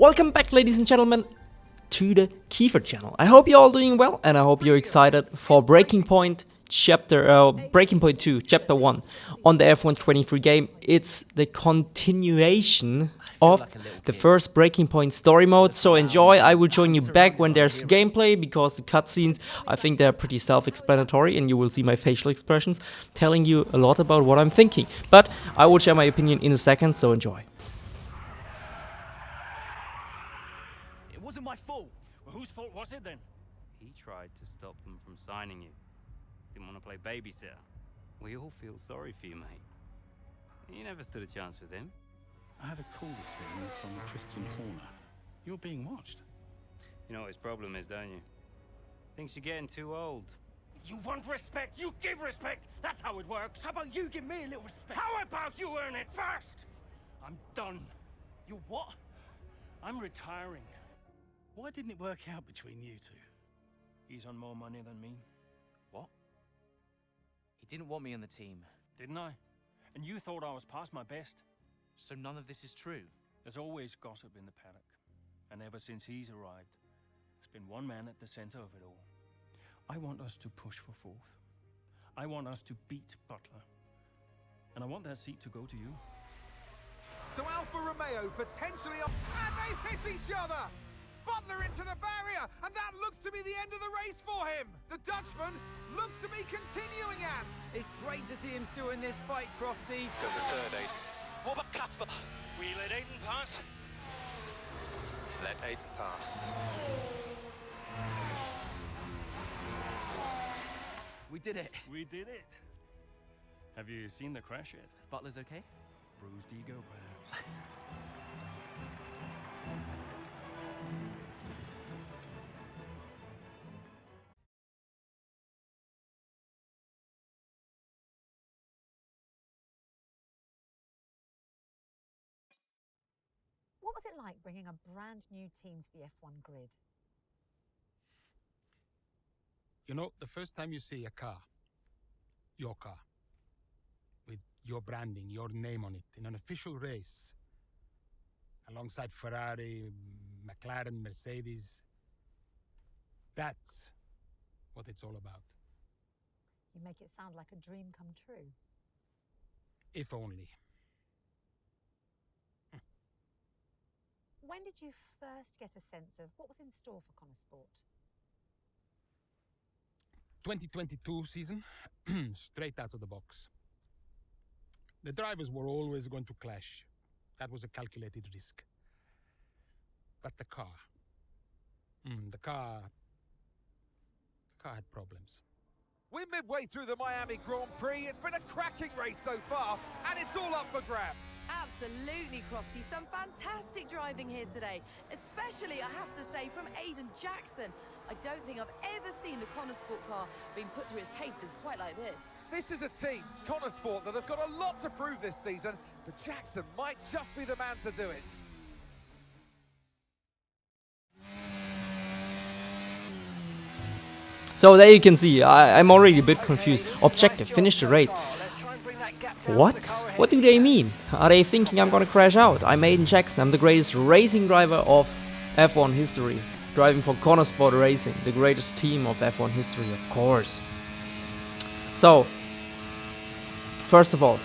Welcome back, ladies and gentlemen, to the Kiefer channel. I hope you're all doing well, and I hope you're excited for Breaking Point 2, Chapter 1 on the F1 23 game. It's the continuation of the first Breaking Point story mode, so enjoy. I will join you back when there's gameplay, because the cutscenes, I think they're pretty self-explanatory, and you will see my facial expressions telling you a lot about what I'm thinking. But I will share my opinion in a second, so enjoy. It wasn't my fault. Well, whose fault was it then? He tried to stop them from signing you. Didn't want to play babysitter. We all feel sorry for you, mate. You never stood a chance with him. I had a call this morning from Christian Horner. You're being watched. You know what his problem is, don't you? Thinks you're getting too old. You want respect, you give respect. That's how it works. How about you give me a little respect? How about you earn it first? I'm done. You what? I'm retiring. Why didn't it work out between you two? He's on more money than me. What? He didn't want me on the team. Didn't I? And you thought I was past my best. So none of this is true? There's always gossip in the paddock. And ever since he's arrived, there's been one man at the center of it all. I want us to push for fourth. I want us to beat Butler. And I want that seat to go to you. So Alfa Romeo potentially on, and they hit each other! Butler into the barrier, and that looks to be the end of the race for him! The Dutchman looks to be continuing at! It's great to see him still in this fight, Crofty. Goes the third, Aiden. What about Kiefer? We let Aiden pass. Let Aiden pass. We did it. We did it. Have you seen the crash yet? Butler's okay? Bruised ego, perhaps. What was it like bringing a brand new team to the F1 grid? You know, the first time you see a car, your car, with your branding, your name on it, in an official race, alongside Ferrari, McLaren, Mercedes, that's what it's all about. You make it sound like a dream come true. If only. When did you first get a sense of what was in store for Connor Sport? 2022 season, straight out of the box. The drivers were always going to clash. That was a calculated risk. But the car had problems. We're midway through the Miami Grand Prix. It's been a cracking race so far, and it's all up for grabs. Absolutely, Crofty. Some fantastic driving here today, especially, I have to say, from Aiden Jackson. I don't think I've ever seen the Connor Sport car being put through its paces quite like this. This is a team, Connor Sport, that have got a lot to prove this season, but Jackson might just be the man to do it. So there you can see, I'm already a bit confused. Objective, finish the race. What? What do they mean? Are they thinking I'm gonna crash out? I'm Aiden Jackson, I'm the greatest racing driver of F1 history. Driving for Connor Sport Racing, the greatest team of F1 history, of course. So, first of all,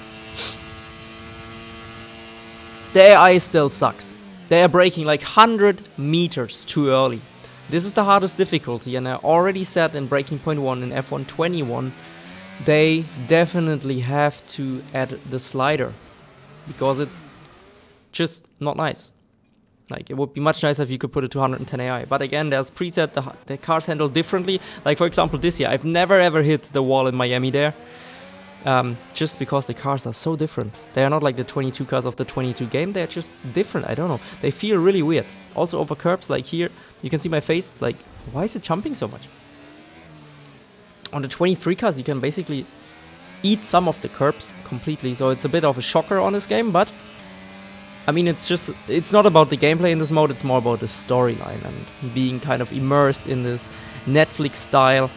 the AI still sucks. They are braking like 100 meters too early. This is the hardest difficulty, and I already said in Breaking Point 1 in F1 21, they definitely have to add the slider, because it's just not nice. Like, it would be much nicer if you could put it to 110 AI. But again, there's preset, the cars handle differently. Like, for example, this year, I've never ever hit the wall in Miami there. Just because the cars are so different. They are not like the 22 cars of the 22 game, they're just different, I don't know. They feel really weird. Also over curbs, like here, you can see my face, like, why is it jumping so much? On the 23 cars, you can basically eat some of the curbs completely, so it's a bit of a shocker on this game, but I mean, it's not about the gameplay in this mode, it's more about the storyline and being kind of immersed in this Netflix-style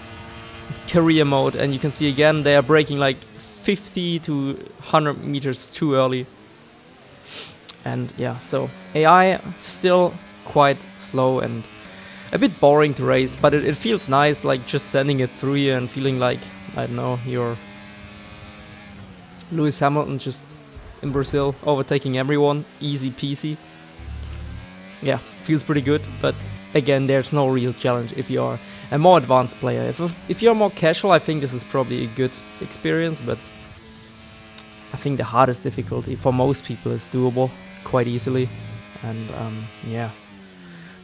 career mode. And you can see again, they are braking like 50 to 100 meters too early. And yeah, so AI still quite slow and a bit boring to race, but it feels nice, like just sending it through here and feeling like, I don't know, you're Lewis Hamilton just in Brazil, overtaking everyone, easy peasy. Yeah, feels pretty good, but again, there's no real challenge if you are a more advanced player. If you're more casual, I think this is probably a good experience, but I think the hardest difficulty for most people is doable quite easily, and yeah.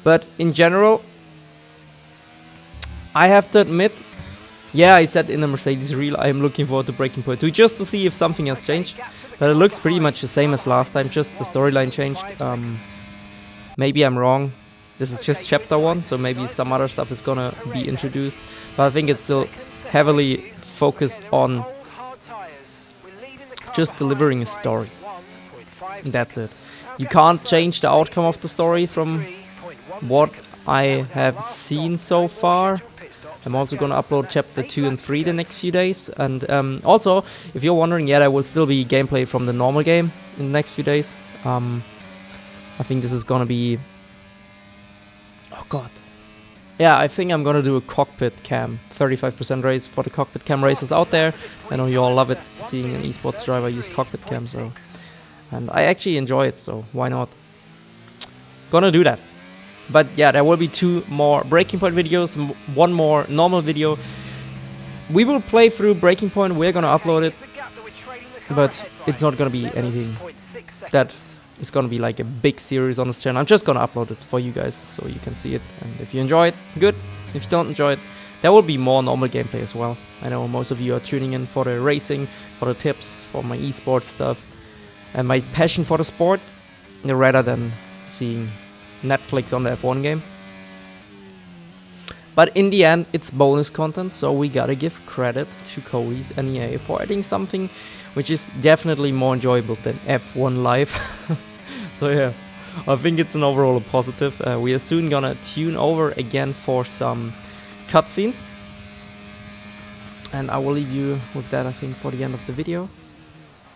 But in general, I have to admit, yeah, I said in the Mercedes reel, I'm looking forward to Breaking Point 2, just to see if something has changed. But it looks pretty much the same as last time, just the storyline changed. Maybe I'm wrong. This is just chapter 1, so maybe some other stuff is gonna be introduced. But I think it's still heavily focused on just delivering a story. That's it. You can't change the outcome of the story from what I have seen so far. I'm also gonna upload chapter 2 and 3 the next few days. And also, if you're wondering, yeah, there will still be gameplay from the normal game in the next few days. I think this is gonna be... Oh god. Yeah, I think I'm gonna do a cockpit cam, 35% race for the cockpit cam racers out there. I know you all love it, seeing an esports driver use cockpit cam, so... And I actually enjoy it, so why not? Gonna do that. But yeah, there will be 2 more Breaking Point videos, 1 more normal video. We will play through Breaking Point, we're gonna upload it. But it's not gonna be anything that is gonna be like a big series on this channel. I'm just gonna upload it for you guys, so you can see it. And if you enjoy it, good. If you don't enjoy it, there will be more normal gameplay as well. I know most of you are tuning in for the racing, for the tips, for my esports stuff, and my passion for the sport, rather than seeing Netflix on the F1 game. But in the end, it's bonus content, so we gotta give credit to Cody's and EA for adding something which is definitely more enjoyable than F1 Live. So yeah, I think it's an overall a positive. We are soon gonna tune over again for some cutscenes. And I will leave you with that, I think, for the end of the video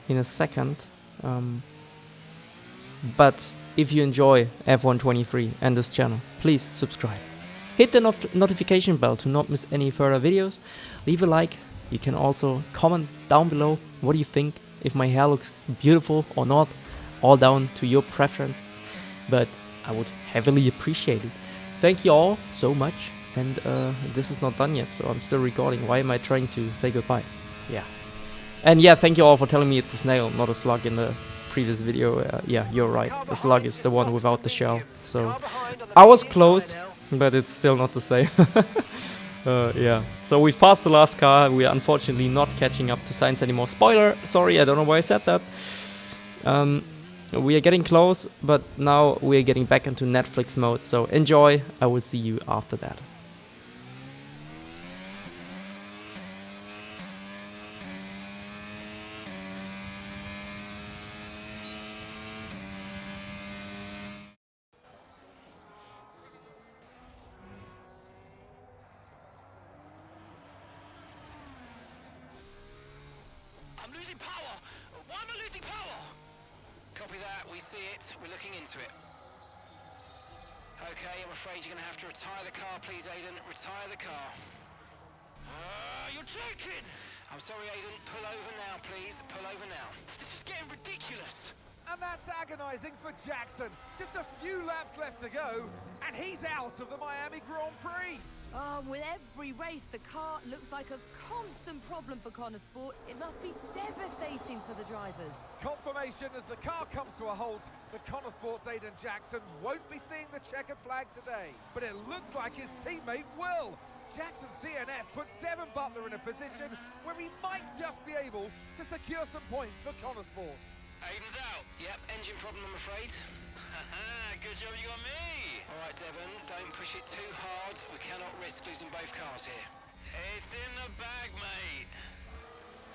in a second. But if you enjoy F1 23 and this channel, please subscribe. Hit the notification bell to not miss any further videos. Leave a like. You can also comment down below what do you think, if my hair looks beautiful or not. All down to your preference. But I would heavily appreciate it. Thank you all so much. And this is not done yet, so I'm still recording. Why am I trying to say goodbye? Yeah. And yeah, thank you all for telling me it's a snail, not a slug in the previous video. Yeah, you're right. The slug is the one without the shell. So I was close, but it's still not the same. Yeah. So we've passed the last car. We are unfortunately not catching up to science anymore. Spoiler! Sorry, I don't know why I said that. We are getting close, but now we are getting back into Netflix mode. So enjoy. I will see you after that. I'm losing power! Why am I losing power? Copy that, we see it. We're looking into it. Okay, I'm afraid you're gonna have to retire the car, please, Aiden. Retire the car. You're joking! I'm sorry, Aiden. Pull over now, please. Pull over now. This is getting ridiculous. And that's agonising for Jackson. Just a few laps left to go, and he's out of the Miami Grand Prix. With every race, the car looks like a constant problem for Connor Sport. It must be devastating for the drivers. Confirmation as the car comes to a halt. The Connor Sport's Aiden Jackson won't be seeing the checkered flag today, but it looks like his teammate will. Jackson's DNF puts Devon Butler in a position where he might just be able to secure some points for Connor Sport. Aiden's out. Yep, engine problem, I'm afraid. Good job you got me. All right, Devon, don't push it too hard. We cannot risk losing both cars here. It's in the bag, mate.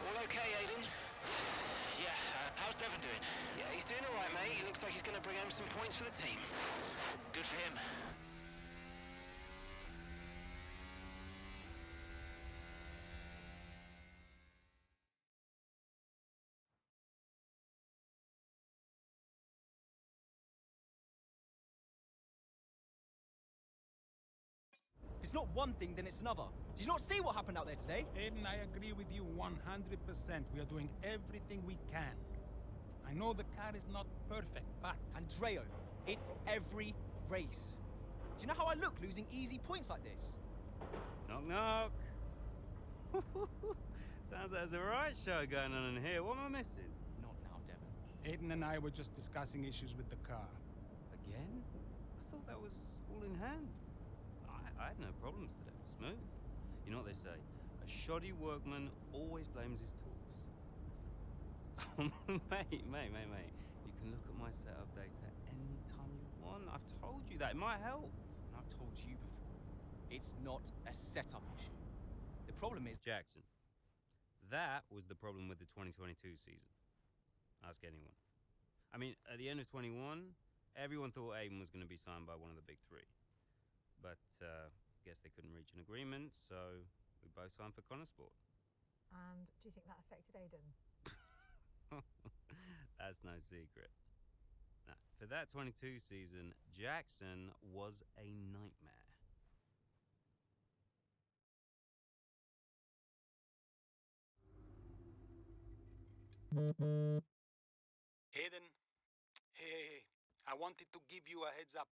All okay, Aiden? Yeah, how's Devon doing? Yeah, he's doing all right, mate. He looks like he's going to bring home some points for the team. Good for him. If it's not one thing, then it's another. Did you not see what happened out there today? Aiden, I agree with you 100%. We are doing everything we can. I know the car is not perfect, but... Andreo, it's every race. Do you know how I look losing easy points like this? Knock, knock. Sounds like there's a right show going on in here. What am I missing? Not now, Devon. Aiden and I were just discussing issues with the car. Again? I thought that was all in hand. I had no problems today. Smooth. You know what they say? A shoddy workman always blames his tools. mate. You can look at my setup data any time you want. I've told you that. It might help. And I've told you before. It's not a setup issue. The problem is... Jackson. That was the problem with the 2022 season. Ask anyone. I mean, at the end of 21, everyone thought Aiden was going to be signed by one of the big three. But, guess they couldn't reach an agreement, so we both signed for Connorsport. And do you think that affected Aiden? That's no secret. Now, for that 22 season, Jackson was a nightmare. Aiden, hey, I wanted to give you a heads up.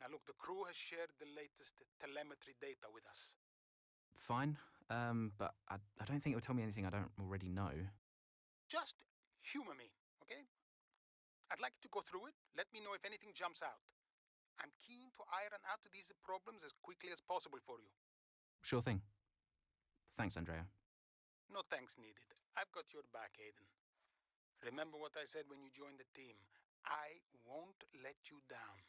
Now look, the crew has shared the latest telemetry data with us. Fine, but I don't think it'll tell me anything I don't already know. Just humor me, okay? I'd like to go through it. Let me know if anything jumps out. I'm keen to iron out these problems as quickly as possible for you. Sure thing. Thanks, Andrea. No thanks needed. I've got your back, Aiden. Remember what I said when you joined the team. I won't let you down.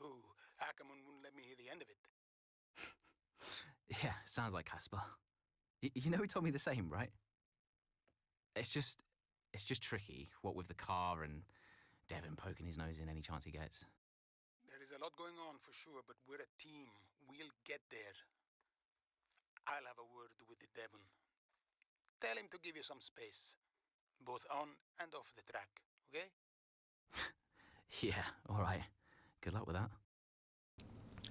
Ooh, Ackerman wouldn't let me hear the end of it. Yeah, sounds like Casper. You know he told me the same, right? It's just tricky, what with the car and Devon poking his nose in any chance he gets. There is a lot going on for sure, but we're a team. We'll get there. I'll have a word with Devon. Tell him to give you some space, both on and off the track, okay? Yeah, alright. Good luck with that.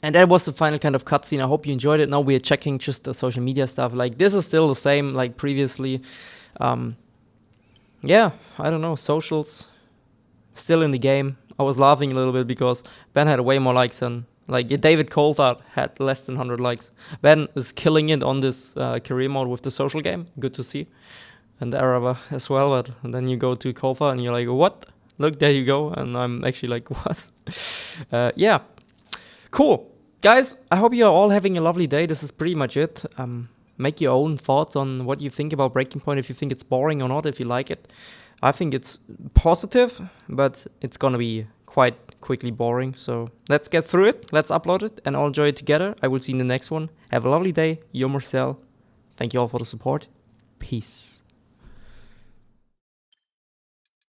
And that was the final kind of cutscene. I hope you enjoyed it. Now we are checking just the social media stuff. Like, this is still the same like previously. Yeah, I don't know. Socials still in the game. I was laughing a little bit because Ben had way more likes than... Like, David Coulthard had less than 100 likes. Ben is killing it on this career mode with the social game. Good to see. And Arava as well. But then you go to Coulthard and you're like, what? Look, there you go. And I'm actually like, what? Yeah. Cool. Guys, I hope you are all having a lovely day. This is pretty much it. Make your own thoughts on what you think about Breaking Point, if you think it's boring or not, if you like it. I think it's positive, but it's gonna be quite quickly boring. So let's get through it. Let's upload it and all enjoy it together. I will see you in the next one. Have a lovely day. You're Marcel. Thank you all for the support. Peace.